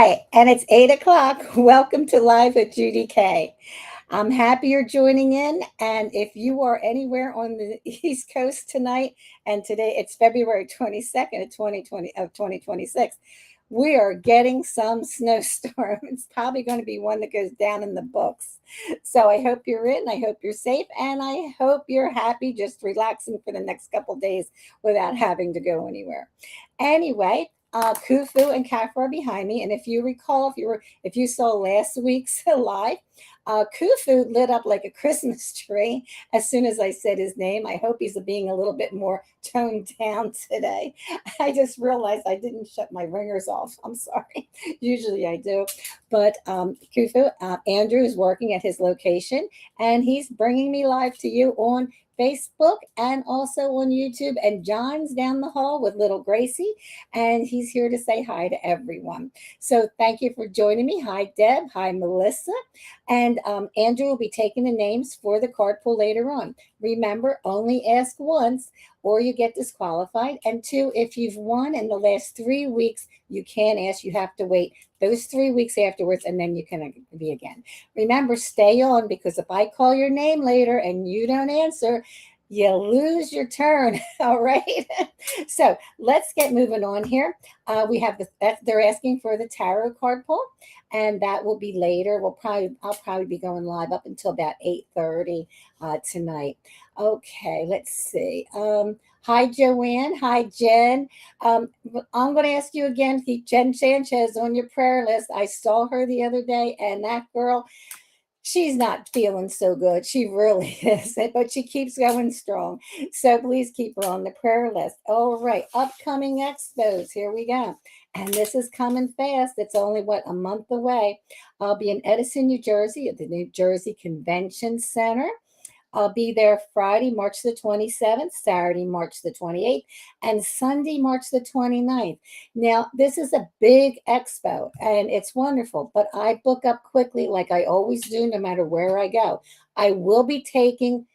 Hi, and it's 8 o'clock. Welcome to Live with Judy K. I'm happy you're joining in. And if you are anywhere on the East Coast tonight, and today it's February 22nd of 2026, we are getting some snowstorm. It's probably going to be one that goes down in the books. So I hope you're in. I hope you're safe. And I hope you're happy just relaxing for the next couple days without having to go anywhere. Anyway, Kufu and Kafra are behind me, and if you recall, if you saw last week's live, Kufu lit up like a Christmas tree as soon as I said his name. I hope he's being a little bit more toned down today. I just realized I didn't shut my ringers off. I'm sorry. Usually I do, but Kufu, Andrew is working at his location, and he's bringing me live to you on Facebook and also on YouTube. And John's down the hall with little Gracie, and he's here to say hi to everyone. So thank you for joining me. Hi, Deb. Hi, Melissa. And Andrew will be taking the names for the card pull later on. Remember, only ask once or you get disqualified. And two, if you've won in the last 3 weeks, you can't ask. You have to wait those 3 weeks afterwards, and then you can be again. Remember, stay on, because if I call your name later and you don't answer, you lose your turn. All right. So let's get moving on here. We have they're asking for the tarot card pull, and that will be later. I'll probably be going live up until about 8:30 tonight. Okay, let's see. Hi, Joanne. Hi, Jen. I'm going to ask you again, keep Jen Sanchez on your prayer list. I saw her the other day, and that girl, she's not feeling so good. She really isn't, but she keeps going strong. So please keep her on the prayer list. All right, upcoming expos. Here we go. And this is coming fast. It's only, a month away. I'll be in Edison, New Jersey at the New Jersey Convention Center. I'll be there Friday, March the 27th, Saturday, March the 28th, and Sunday, March the 29th. Now, this is a big expo, and it's wonderful, but I book up quickly like I always do, no matter where I go. I will be taking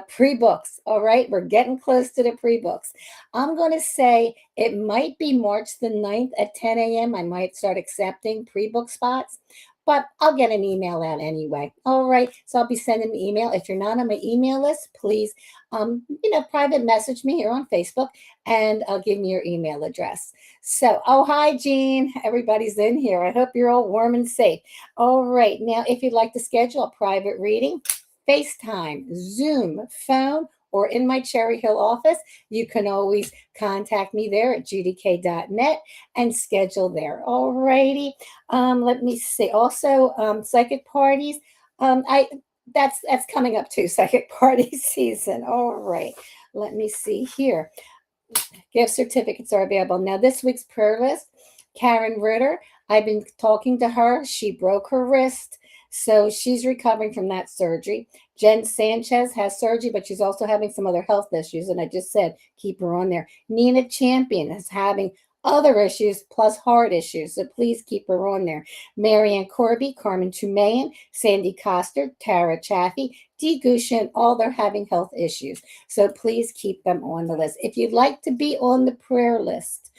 pre-books. All right, we're getting close to the pre-books. I'm going to say it might be March the 9th at 10 a.m. I might start accepting pre-book spots, but I'll get an email out anyway. All right, so I'll be sending an email. If you're not on my email list, please, private message me here on Facebook, and I'll give me your email address. So, oh, hi, Jean. Everybody's in here. I hope you're all warm and safe. All right, now, if you'd like to schedule a private reading, FaceTime, Zoom, phone, or in my Cherry Hill office, you can always contact me there at judk.net and schedule there. All righty. Let me see. Also, psychic parties. I that's coming up too. Psychic party season. All right. Let me see here. Gift certificates are available. Now, this week's prayer list, Karen Ritter. I've been talking to her. She broke her wrist, so she's recovering from that surgery. Jen Sanchez has surgery, but she's also having some other health issues. And I just said, keep her on there. Nina Champion is having other issues plus heart issues. So please keep her on there. Marianne Corby, Carmen Tumayan, Sandy Coster, Tara Chaffee, Dee Gushin, all they're having health issues. So please keep them on the list. If you'd like to be on the prayer list,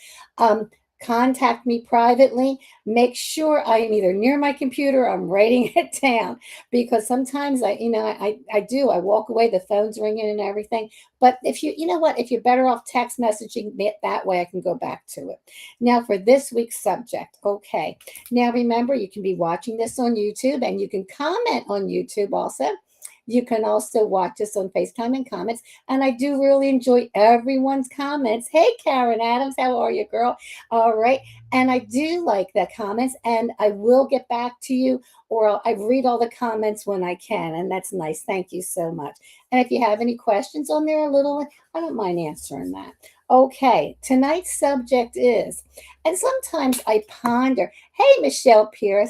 contact me privately. Make sure I am either near my computer or I'm writing it down, because sometimes I walk away, the phone's ringing and everything. But if if you're better off text messaging me, that way I can go back to it. Now for this week's subject. Okay. Now remember, you can be watching this on YouTube, and you can comment on YouTube also. You can also watch us on FaceTime and comments. And I do really enjoy everyone's comments. Hey, Karen Adams, how are you, girl? All right. And I do like the comments, and I will get back to you, or I read all the comments when I can. And that's nice. Thank you so much. And if you have any questions on there, I don't mind answering that. Okay. Tonight's subject is, and sometimes I ponder, hey, Michelle Pierce,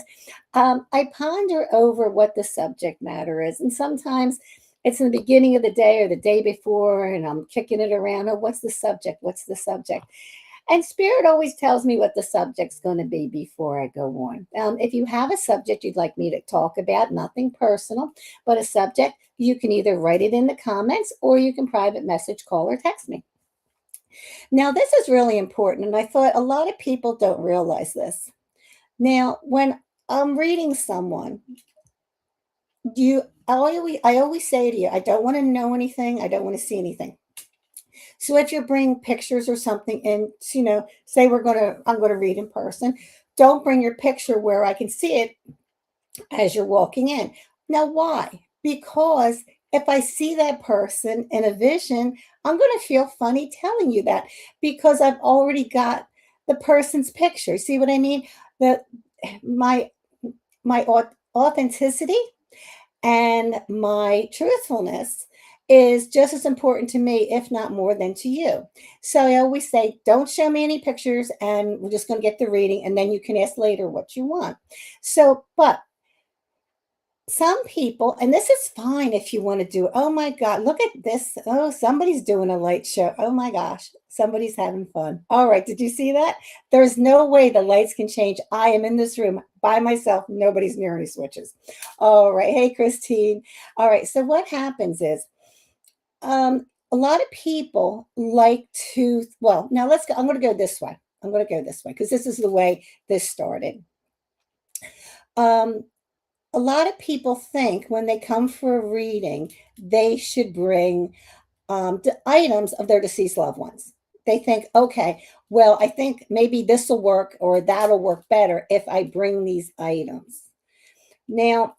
I ponder over what the subject matter is. And sometimes it's in the beginning of the day or the day before, and I'm kicking it around. Oh, what's the subject? What's the subject? And Spirit always tells me what the subject's going to be before I go on. If you have a subject you'd like me to talk about, nothing personal, but a subject, you can either write it in the comments, or you can private message, call, or text me. Now, this is really important, and I thought a lot of people don't realize this. Now, when I'm reading someone, I always say to you, I don't want to know anything. I don't want to see anything. So if you bring pictures or something and say I'm gonna read in person, don't bring your picture where I can see it as you're walking in. Now, why? Because if I see that person in a vision, I'm going to feel funny telling you that because I've already got the person's picture. See what I mean? The my authenticity and my truthfulness is just as important to me, if not more than to you. So I always say, don't show me any pictures, and we're just going to get the reading, and then you can ask later what you want. So, but some people, and this is fine if you want to do, oh my God, look at this. Oh, somebody's doing a light show. Oh my gosh, somebody's having fun. All right, did you see that? There's no way the lights can change. I am in this room by myself. Nobody's near any switches. All right. Hey, Christine. All right. So what happens is a lot of people like to, well, now let's go. I'm going to go this way. I'm going to go this way because this is the way this started. Um, a lot of people think when they come for a reading, they should bring items of their deceased loved ones. They think, okay, well, I think maybe this will work or that'll work better if I bring these items. Now,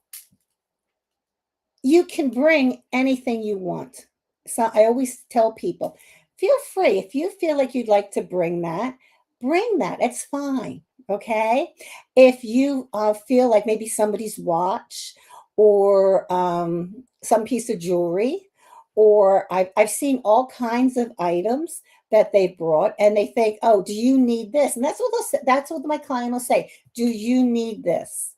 you can bring anything you want. So I always tell people, feel free. If you feel like you'd like to bring that. It's fine. Okay. If you feel like maybe somebody's watch or some piece of jewelry, or I've seen all kinds of items that they brought and they think, oh, do you need this? And that's what that's what my client will say. Do you need this?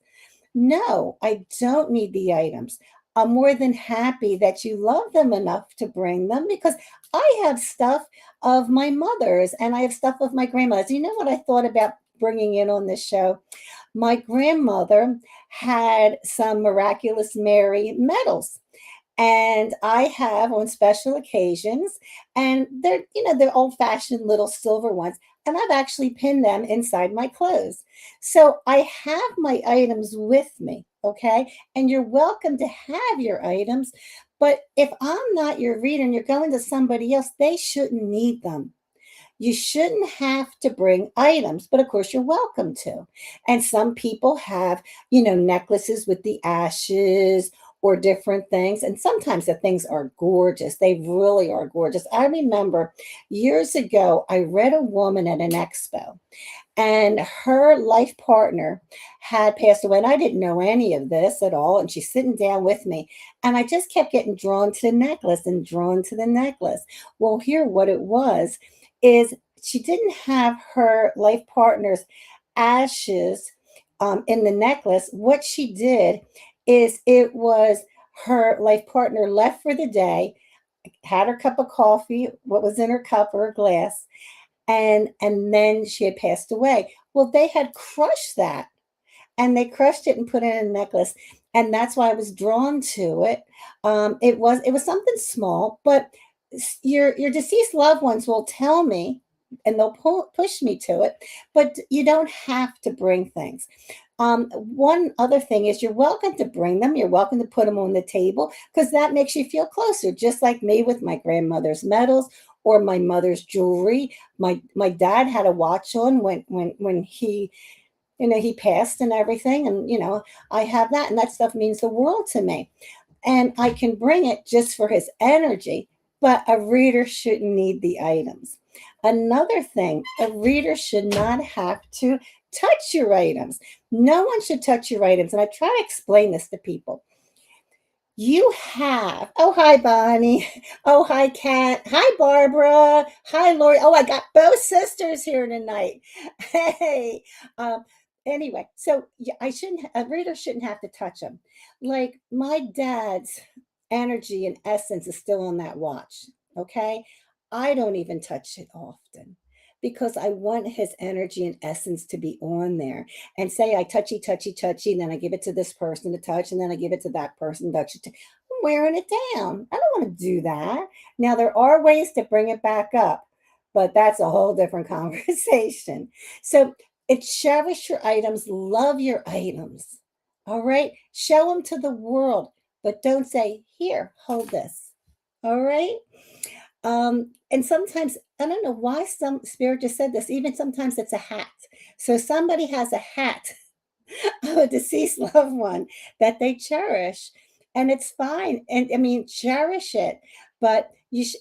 No, I don't need the items. I'm more than happy that you love them enough to bring them because I have stuff of my mother's and I have stuff of my grandmother's. You know what I thought about bringing in on this show? My grandmother had some Miraculous Mary medals. And I have on special occasions, and they're old fashioned little silver ones. And I've actually pinned them inside my clothes. So I have my items with me, okay? And you're welcome to have your items. But if I'm not your reader and you're going to somebody else, they shouldn't need them. You shouldn't have to bring items, but of course you're welcome to. And some people have, necklaces with the ashes or different things. And sometimes the things are gorgeous. They really are gorgeous. I remember years ago, I read a woman at an expo and her life partner had passed away. And I didn't know any of this at all. And she's sitting down with me. And I just kept getting drawn to the necklace and drawn to the necklace. Well, here, what it was is she didn't have her life partner's ashes in the necklace. What she did is it was her life partner left for the day, had her cup of coffee, what was in her cup or her glass, and then she had passed away. Well, they had crushed that and they crushed it and put it in a necklace. And that's why I was drawn to it. It was something small, but your deceased loved ones will tell me and they'll push me to it, but you don't have to bring things. One other thing is you're welcome to bring them. You're welcome to put them on the table because that makes you feel closer, just like me with my grandmother's medals or my mother's jewelry. My dad had a watch on when he passed and everything, and I have that, and that stuff means the world to me. And I can bring it just for his energy, but a reader shouldn't need the items. Another thing, a reader should not have to touch your items. No one should touch your items. And I try to explain this to people. Oh, hi, Bonnie. Oh, hi, Kat. Hi, Barbara. Hi, Lori. Oh, I got both sisters here tonight. Hey. Um, anyway, so yeah, a reader shouldn't have to touch them. Like my dad's energy and essence is still on that watch. Okay. I don't even touch it often because I want his energy and essence to be on there. And say I touchy, touchy, touchy, and then I give it to this person to touch, and then I give it to that person to touch. I'm wearing it down. I don't want to do that. Now, there are ways to bring it back up, but that's a whole different conversation. So, Cherish your items, love your items. All right. Show them to the world, but don't say, here, hold this. All right. And sometimes, I don't know why some spirit just said this, even sometimes it's a hat. So somebody has a hat of a deceased loved one that they cherish, and it's fine. And I mean, cherish it, but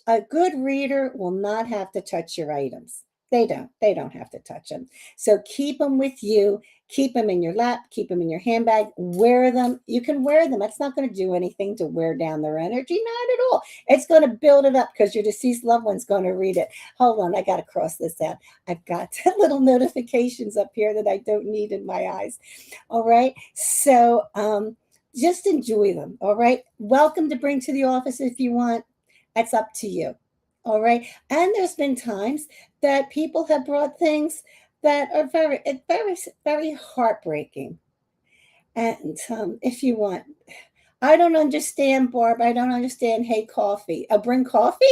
a good reader will not have to touch your items. They don't have to touch them. So keep them with you, keep them in your lap, keep them in your handbag, wear them. You can wear them. That's not going to do anything to wear down their energy, not at all. It's going to build it up because your deceased loved one's going to read it. Hold on, I got to cross this out. I've got little notifications up here that I don't need in my eyes. All right. So just enjoy them. All right. Welcome to bring to the office if you want. That's up to you. All right. And there's been times that people have brought things that are very heartbreaking. And if you want, I don't understand, Barb. I don't understand. Hey, coffee. I'll bring coffee.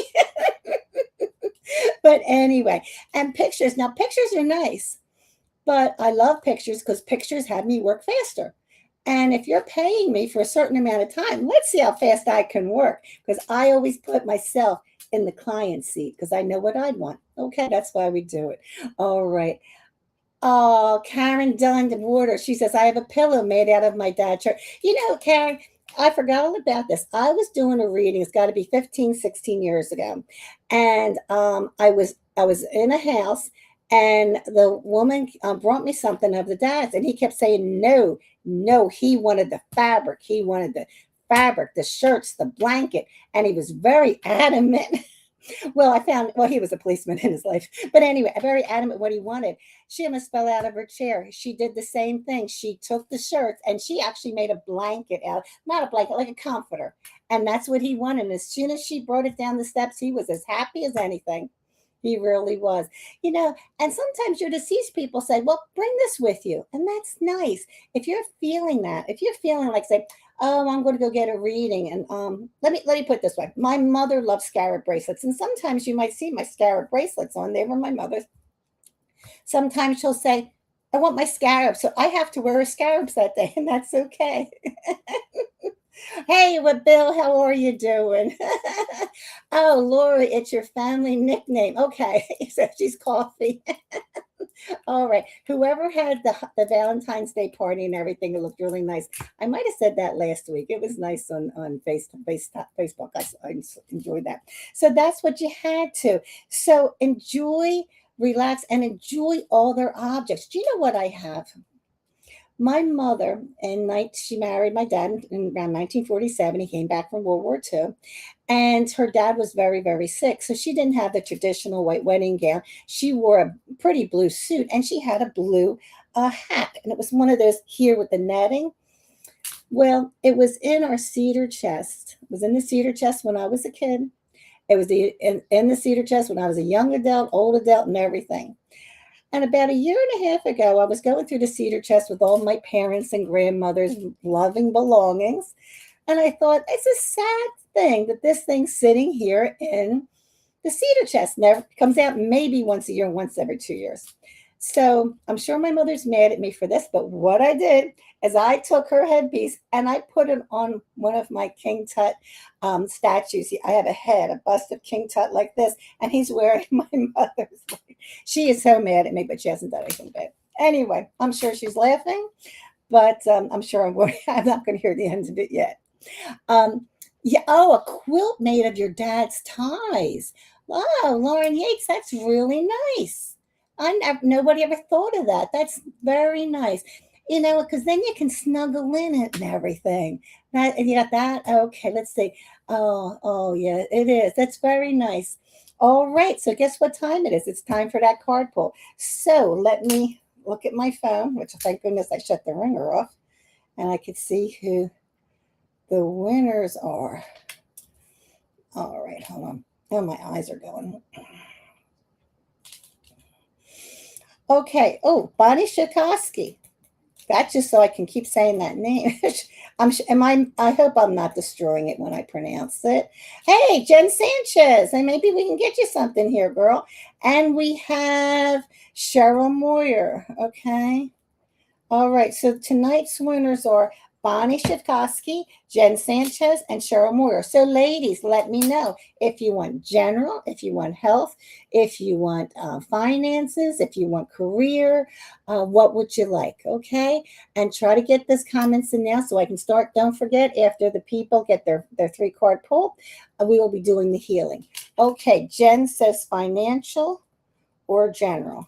But anyway, and pictures. Now, pictures are nice. But I love pictures because pictures have me work faster. And if you're paying me for a certain amount of time, let's see how fast I can work because I always put myself in the client seat because I know what I'd want. Okay, that's why we do it. All right. Oh, Karen Dunn Water. She says, I have a pillow made out of my dad's shirt. Karen, I forgot all about this. I was doing a reading. It's got to be 15, 16 years ago. And I was in a house and the woman brought me something of the dad's and he kept saying, no, no, he wanted the fabric. He wanted the fabric, the shirts, the blanket. And he was very adamant. Well, he was a policeman in his life. But anyway, very adamant what he wanted. She almost fell out of her chair. She did the same thing. She took the shirts and she actually made a blanket out, not a blanket, like a comforter. And that's what he wanted. And as soon as she brought it down the steps, he was as happy as anything. He really was. And sometimes your deceased people say, well, bring this with you. And that's nice. If you're feeling that, if you're feeling like, say, oh, I'm going to go get a reading. And let me put it this way. My mother loves scarab bracelets. And sometimes you might see my scarab bracelets on. They were my mother's. Sometimes she'll say, I want my scarab. So I have to wear a scarabs that day. And that's okay. Hey, what Bill? How are you doing? Oh, Lori, it's your family nickname. Okay, so she's coffee. All right. Whoever had the Valentine's Day party and everything, it looked really nice. I might have said that last week. It was nice on Facebook. I enjoyed that. So that's what you had to. So enjoy, relax, and enjoy all their objects. Do you know what I have? My mother and she married my dad in around 1947. He came back from World War II, and her dad was very, very sick. So she didn't have the traditional white wedding gown. She wore a pretty blue suit, and she had a blue hat, and it was one of those here with the netting. Well, it was in our cedar chest. It was in the cedar chest when I was a kid. It was in the cedar chest when I was a young adult, old adult, and everything. And about a year and a half ago, I was going through the cedar chest with all my parents and grandmother's loving belongings. And I thought, it's a sad thing that this thing's sitting here in the cedar chest. Never comes out maybe once a year, once every 2 years. So I'm sure my mother's mad at me for this, but what I did is I took her headpiece and I put it on one of my King Tut statues. I have a bust of King Tut like this, and he's wearing my mother's. She is so mad at me, but she hasn't done anything bad. Anyway, I'm sure she's laughing, but I'm sure I'm not going to hear the end of it yet. Yeah. Oh, a quilt made of your dad's ties. Oh, Lauren Yates, that's really nice. Nobody ever thought of that. That's very nice. Because then you can snuggle in it and everything. And you got that. Okay, let's see. Oh, yeah, it is. That's very nice. All right. So guess what time it is? It's time for that card pull. So let me look at my phone, which thank goodness I shut the ringer off, and I could see who the winners are. All right, hold on. Oh, my eyes are going. Okay. Oh, Bonnie Shikoski. That's just so I can keep saying that name. I hope I'm not destroying it when I pronounce it. Hey, Jen Sanchez, and maybe we can get you something here, girl. And we have Cheryl Moyer. Okay. All right, so tonight's winners are Bonnie Shivkowski, Jen Sanchez, and Cheryl Moyer. So, ladies, let me know if you want general, if you want health, if you want finances, if you want career, what would you like? Okay, and try to get this comments in now so I can start. Don't forget, after the people get their 3 card pull, we will be doing the healing. Okay, Jen says financial or general.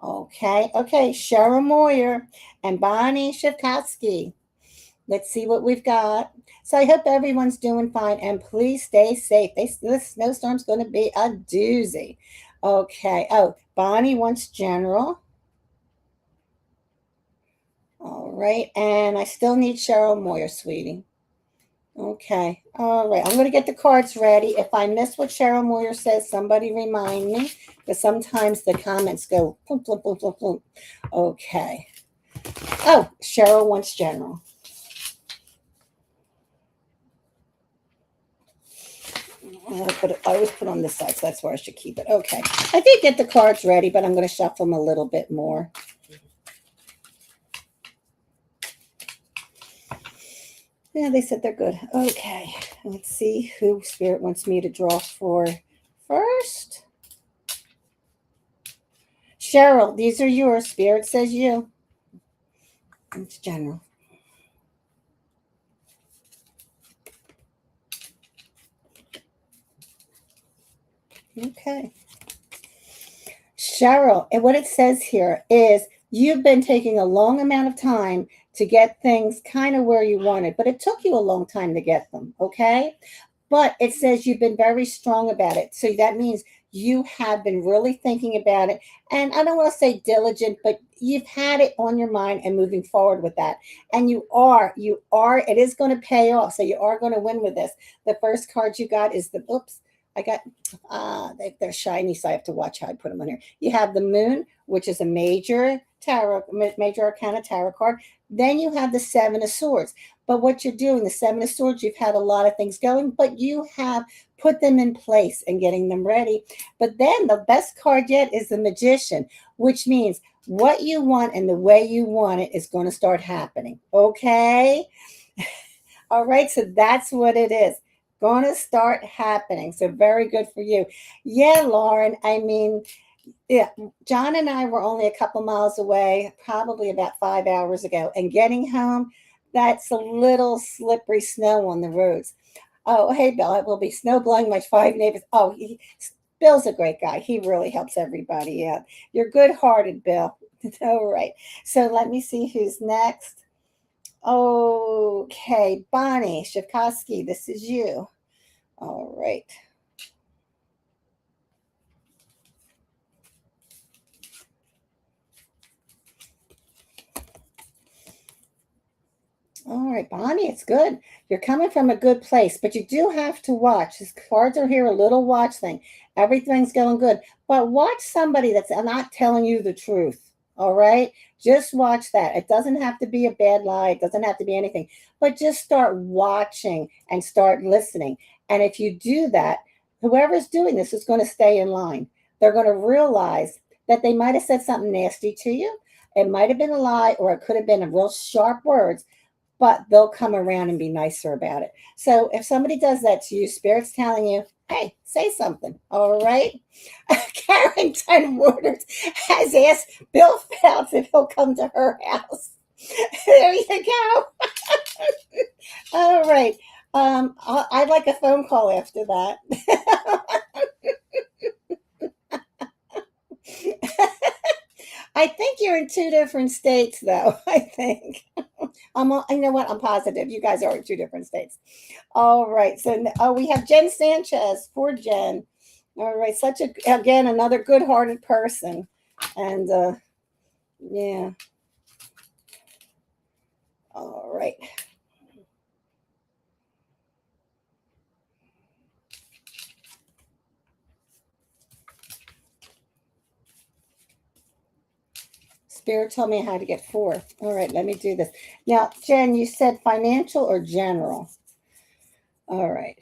Okay. Cheryl Moyer and Bonnie Shivkowski. Let's see what we've got. So I hope everyone's doing fine and please stay safe. This snowstorm's going to be a doozy. Okay. Oh, Bonnie wants general. All right. And I still need Cheryl Moyer, sweetie. Okay. All right. I'm going to get the cards ready. If I miss what Cheryl Moyer says, somebody remind me. Because sometimes the comments go boom, boom, boom, boom, boom. Okay. Oh, Cheryl wants general. I always put on this side, so that's where I should keep it. Okay. I did get the cards ready, but I'm going to shuffle them a little bit more. Yeah, they said they're good. Okay. Let's see who Spirit wants me to draw for first. Cheryl, these are yours. Spirit says you. It's general. Okay. Cheryl, and what it says here is you've been taking a long amount of time to get things kind of where you wanted, but it took you a long time to get them. Okay. But it says you've been very strong about it. So that means you have been really thinking about it. And I don't want to say diligent, but you've had it on your mind and moving forward with that. And it is going to pay off. So you are going to win with this. The first card you got is I got, they're shiny. So I have to watch how I put them on here. You have the moon, which is a major arcana tarot card. Then you have the 7 of Swords. But what you're doing, the 7 of Swords, you've had a lot of things going, but you have put them in place and getting them ready. But then the best card yet is the Magician, which means what you want and the way you want it is going to start happening. Okay. All right. So that's what it is. Going to start happening. So very good for you. Yeah, Lauren. I mean, yeah, John and I were only a couple miles away, probably about 5 hours ago, and getting home, that's a little slippery snow on the roads. Oh, hey, Bill, it will be snow blowing my 5 neighbors. Oh, Bill's a great guy. He really helps everybody out. You're good hearted, Bill. All right. So let me see who's next. Okay, Bonnie Shivkowski, this is you. All right. All right, Bonnie, it's good. You're coming from a good place, but you do have to watch. These cards are here, a little watch thing. Everything's going good, but watch somebody that's not telling you the truth. All right, just watch that. It doesn't have to be a bad lie, it doesn't have to be anything, but just start watching and start listening. And if you do that, whoever's doing this is going to stay in line. They're going to realize that they might have said something nasty to you. It might have been a lie, or it could have been a real sharp words, but they'll come around and be nicer about it. So if somebody does that to you, Spirit's telling you, hey, say something. All right. Carrington Waters has asked Bill Phelps if he'll come to her house. There you go. All right. I'd like a phone call after that. I think you're in 2 different states, though. I think. You know what? I'm positive. You guys are in 2 different states. All right. So, we have Jen Sanchez. Poor Jen. All right. Again, another good hearted person. And, yeah. All right. Spirit told me how to get 4. All right, let me do this. Now, Jen, you said financial or general? All right.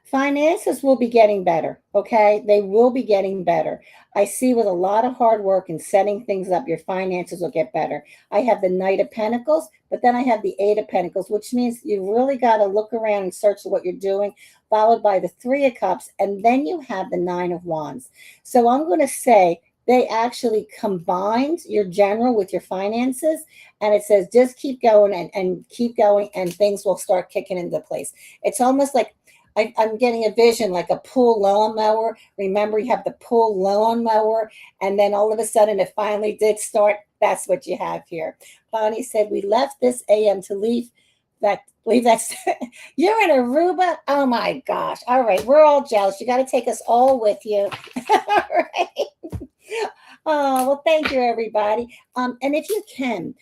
Finances will be getting better, okay? They will be getting better. I see with a lot of hard work and setting things up, your finances will get better. I have the Knight of Pentacles, but then I have the Eight of Pentacles, which means you really got to look around and search what you're doing, followed by the Three of Cups, and then you have the Nine of Wands. So I'm going to say they actually combined your general with your finances, and it says just keep going and keep going, and things will start kicking into place. It's almost like I'm getting a vision like a pull lawnmower. Remember, you have the pull lawnmower, and then all of a sudden it finally did start. That's what you have here. Bonnie said, we left this AM to leave that. You're in Aruba. Oh my gosh. All right. We're all jealous. You got to take us all with you. All right. Oh, well, thank you, everybody. And if you can,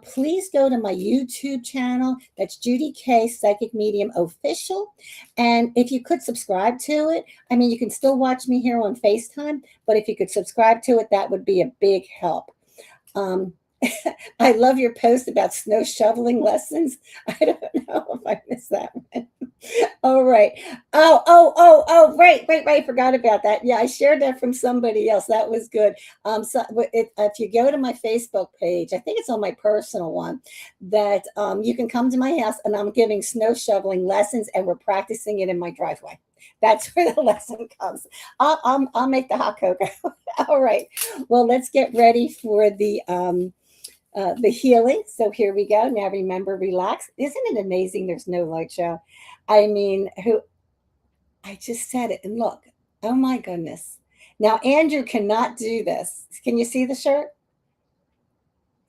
please go to my YouTube channel. That's Judy K Psychic Medium Official. And if you could subscribe to it, I mean, you can still watch me here on FaceTime, but if you could subscribe to it, that would be a big help. I love your post about snow shoveling lessons. I don't know if I missed that one. All right. Oh, right. Forgot about that. Yeah, I shared that from somebody else. That was good. If you go to my Facebook page, I think it's on my personal one, that you can come to my house and I'm giving snow shoveling lessons and we're practicing it in my driveway. That's where the lesson comes. I'll make the hot cocoa. All right. Well, let's get ready for the healing. So here we go. Now remember, relax. Isn't it amazing? There's no light show. I mean, I just said it and look. Oh my goodness. Now Andrew cannot do this. Can you see the shirt?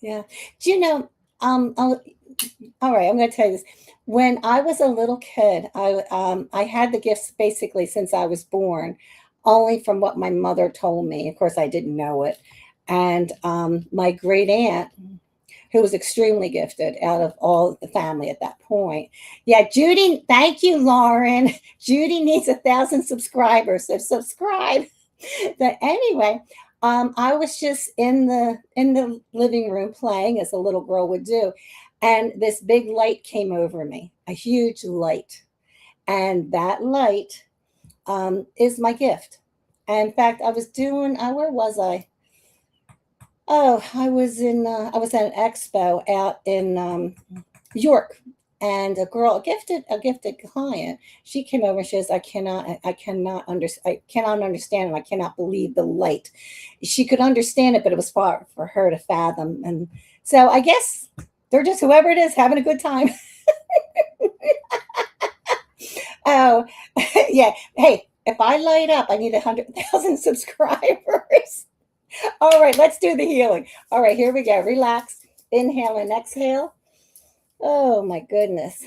Yeah. Do you know? All right. I'm going to tell you this. When I was a little kid, I had the gifts basically since I was born, only from what my mother told me. Of course, I didn't know it. And my great aunt, who was extremely gifted out of all the family at that point. Yeah, Judy, thank you, Lauren. Judy needs 1,000 subscribers, so subscribe. But anyway, I was just in the living room playing as a little girl would do, and this big light came over me, a huge light, and that light is my gift. And in fact, I was doing. Where was I? Oh, I was at an expo out in York, and a gifted client. She came over and she says, I cannot understand, and I cannot believe the light. She could understand it, but it was far for her to fathom. And so I guess they're just whoever it is having a good time. Oh, yeah. Hey, if I light up, I need 100,000 subscribers. All right, let's do the healing. All right, here we go. Relax. Inhale and exhale. Oh my goodness.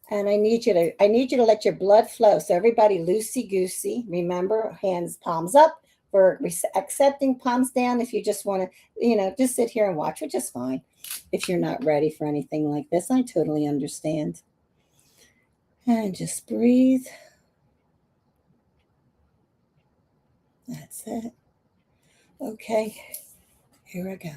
And I need you to let your blood flow. So everybody loosey goosey. Remember, hands palms up for accepting, palms down. If you just want to, just sit here and watch, which is fine. If you're not ready for anything like this, I totally understand. And just breathe. That's it. Okay, here I go.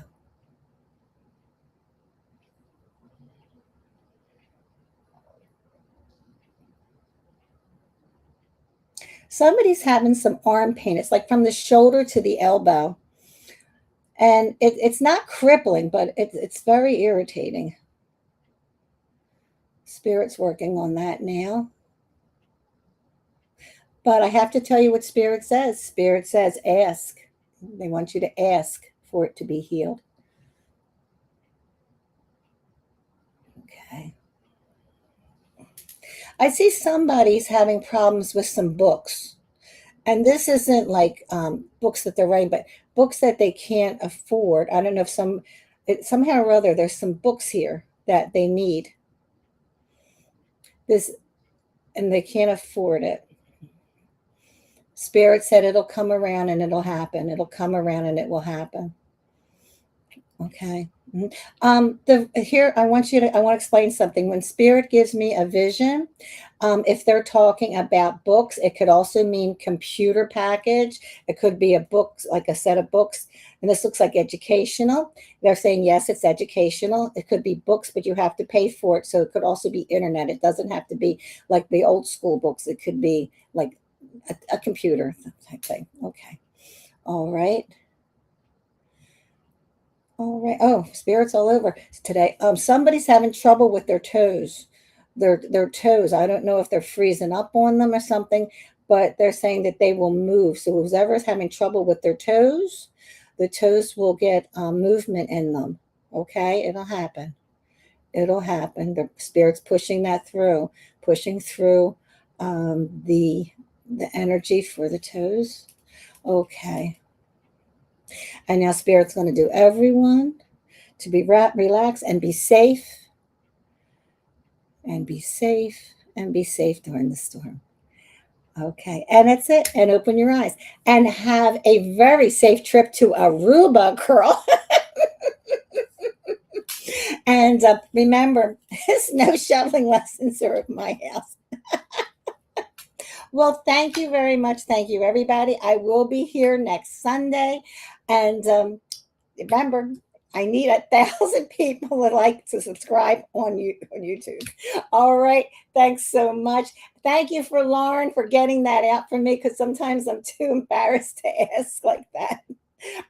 Somebody's having some arm pain. It's like from the shoulder to the elbow. And it's not crippling, but it's very irritating. Spirit's working on that now. But I have to tell you what Spirit says. Spirit says, ask. They want you to ask for it to be healed. Okay. I see somebody's having problems with some books. And this isn't like books that they're writing, but books that they can't afford. I don't know if somehow or other, there's some books here that they need. And they can't afford it. Spirit said it'll come around and it'll happen. It'll come around and it will happen. Okay. Mhm. The here I want to explain something. When spirit gives me a vision, if they're talking about books, it could also mean computer package. It could be a book, like a set of books, and this looks like educational. They're saying yes, it's educational. It could be books, but you have to pay for it. So it could also be internet. It doesn't have to be like the old school books. It could be like a computer type thing. Okay. All right. All right. Oh, spirits all over today. Somebody's having trouble with their toes. Their toes. I don't know if they're freezing up on them or something, but they're saying that they will move. So whoever's having trouble with their toes, the toes will get movement in them. Okay, it'll happen. It'll happen. The spirit's pushing through the energy for the toes. Okay, and now spirit's going to do everyone to be relaxed and be safe and be safe and be safe during the storm. Okay, and that's it. And open your eyes and have a very safe trip to Aruba, girl. And remember, no shoveling lessons are at my house. Well, thank you very much. Thank you, everybody. I will be here next Sunday. And remember, I need 1,000 people that like to subscribe on YouTube. All right. Thanks so much. Thank you for Lauren for getting that out for me because sometimes I'm too embarrassed to ask like that.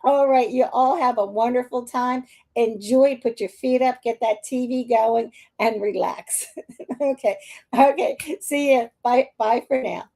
All right. You all have a wonderful time. Enjoy. Put your feet up. Get that TV going and relax. Okay. Okay. See you. Bye. Bye for now.